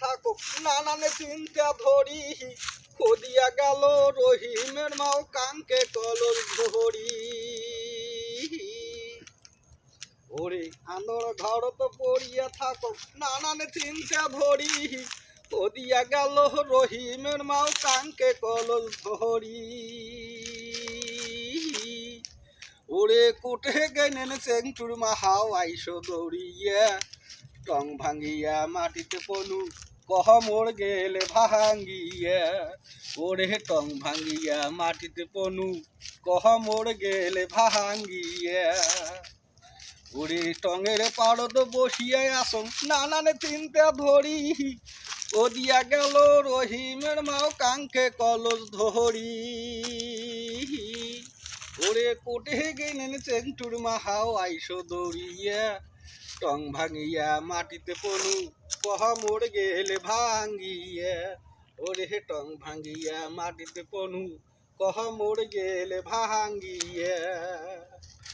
থাকুক নানানে চিন্তা ধরি খদিয়া গেল রহিমের মাও কাঙ্কে কলর ধরি ওরে আন্দর ঘর তো পড়িয়া থাকুক নানানে চিন্তা ধরি খদিয়া গেল রহিমের মাও কাঙ্কে কলর ধরি ওরে কোটে গেনেন চেংটুর মাহাও আইসো দৌড়িয়া টং ভাঙ্গিয়া মাটিতে পলু কহ মোর গেলে ভাঙ্গিয়া ওরে টং ভাঙ্গিয়া মাটিতে পনু কহ মোর গেলে ভাঙ্গিয়া ওরে টঙের পাড়ত বসিয়া আসন নানানে চিন্তা ধরি ও দিয়া গেল রহিমের মাও কাঙ্কে কলস ধরি ওরে কোটে গেলেন চেংটুর মাহাও আইসো দৌড়িয়া টং ভাঙিয়া মাটিতে পনু কহ মোর গেলে ভাঙ্গিয়া ওরে টং ভাঙ্গিয়া মাটিতে পনু কহ মোর গেলে ভাঙ্গিয়া।